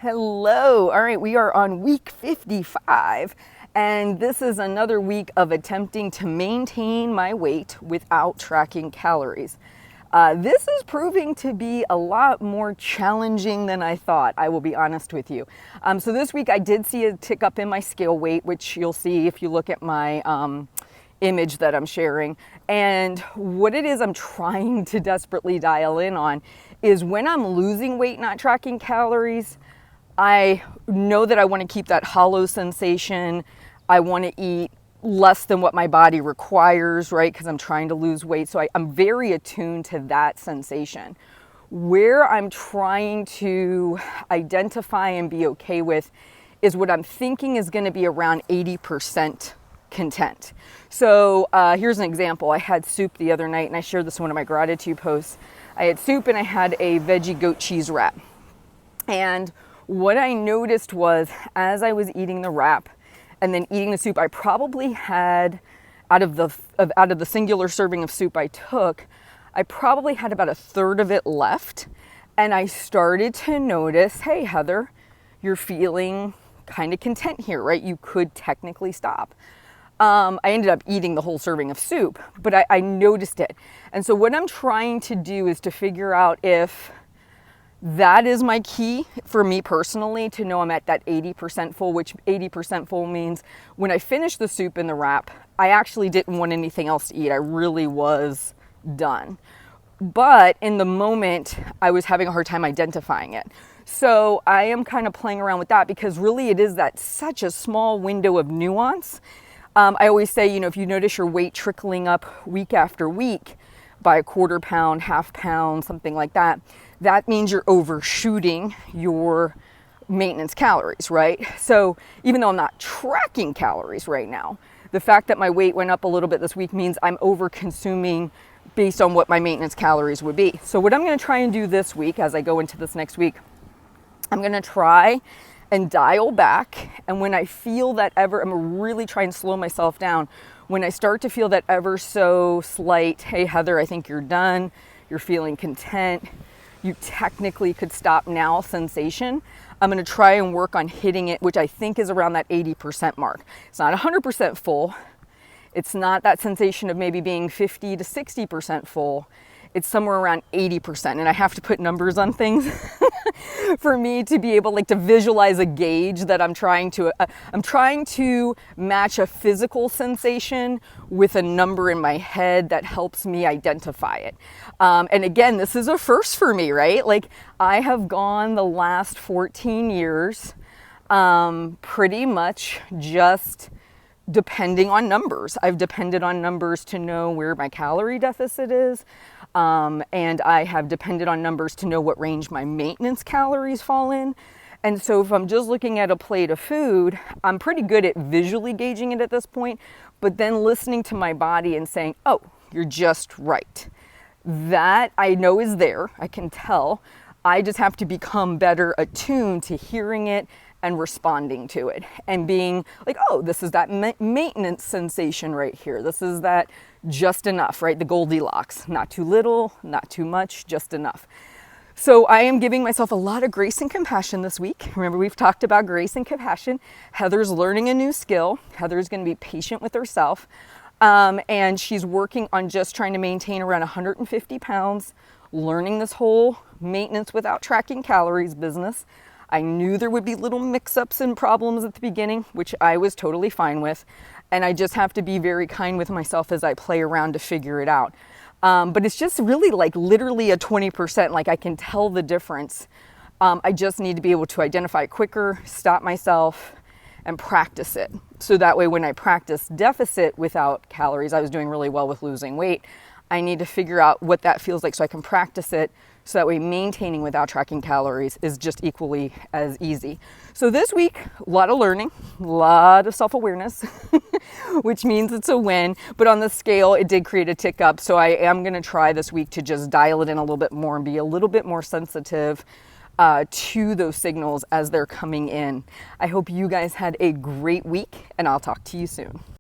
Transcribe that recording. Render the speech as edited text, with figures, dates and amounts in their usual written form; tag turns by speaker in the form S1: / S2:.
S1: Hello. All right, we are on week 55, and this is another week of attempting to maintain my weight without tracking calories. This is proving to be a lot more challenging than I thought, I will be honest with you. So this week I did see a tick up in my scale weight, which you'll see if you look at my image that I'm sharing. And what it is I'm trying to desperately dial in on is when I'm losing weight not tracking calories, I know that I want to keep that hollow sensation. I want to eat less than what my body requires, right? Because I'm trying to lose weight. So I'm very attuned to that sensation. Where I'm trying to identify and be okay with is what I'm thinking is going to be around 80% content. So here's an example. I had soup the other night, and I shared this in one of my gratitude posts. I had soup and I had a veggie goat cheese wrap. And what I noticed was as I was eating the wrap and then eating the soup, I probably had, out of the singular serving of soup I took, I probably had about a third of it left. And I started to notice, hey, Heather, you're feeling kind of content here, right? You could technically stop. I ended up eating the whole serving of soup, but I noticed it. And so what I'm trying to do is to figure out if that is my key for me personally, to know I'm at that 80% full, which 80% full means when I finished the soup and the wrap, I actually didn't want anything else to eat. I really was done. But in the moment, I was having a hard time identifying it. So I am kind of playing around with that because really it is that such a small window of nuance. I always say, if you notice your weight trickling up week after week by a quarter pound, half pound, something like that, that means you're overshooting your maintenance calories, right? So even though I'm not tracking calories right now, the fact that my weight went up a little bit this week means I'm over consuming based on what my maintenance calories would be. So what I'm going to try and do this week as I go into this next week, I'm going to try and dial back. And when I feel that I'm really trying to slow myself down. When I start to feel that ever so slight, hey, Heather, I think you're done. You're feeling content. You technically could stop now sensation. I'm going to try and work on hitting it, which I think is around that 80% mark. It's not 100% full. It's not that sensation of maybe being 50 to 60% full. It's somewhere around 80%. And I have to put numbers on things for me to be able to visualize a gauge that I'm trying to match a physical sensation with a number in my head that helps me identify it. And again, this is a first for me, right? I have gone the last 14 years pretty much just depending on numbers. I've depended on numbers to know where my calorie deficit is. And I have depended on numbers to know what range my maintenance calories fall in. And so if I'm just looking at a plate of food, I'm pretty good at visually gauging it at this point, but then listening to my body and saying, oh, you're just right. That I know is there. I can tell. I just have to become better attuned to hearing it and responding to it and being like, oh, this is that maintenance sensation right here. This is that just enough, right? The Goldilocks, not too little, not too much, just enough. So I am giving myself a lot of grace and compassion this week. Remember, we've talked about grace and compassion. Heather's learning a new skill. Heather's going to be patient with herself. And she's working on just trying to maintain around 150 pounds, learning this whole maintenance without tracking calories business. I knew there would be little mix-ups and problems at the beginning, which I was totally fine with. And I just have to be very kind with myself as I play around to figure it out. But it's just really literally a 20%. I can tell the difference. I just need to be able to identify it quicker, stop myself, and practice it. So that way when I practice deficit without calories, I was doing really well with losing weight. I need to figure out what that feels like so I can practice it. So that way maintaining without tracking calories is just equally as easy. So this week, a lot of learning, a lot of self-awareness, which means it's a win. But on the scale, it did create a tick up. So I am going to try this week to just dial it in a little bit more and be a little bit more sensitive to those signals as they're coming in. I hope you guys had a great week, and I'll talk to you soon.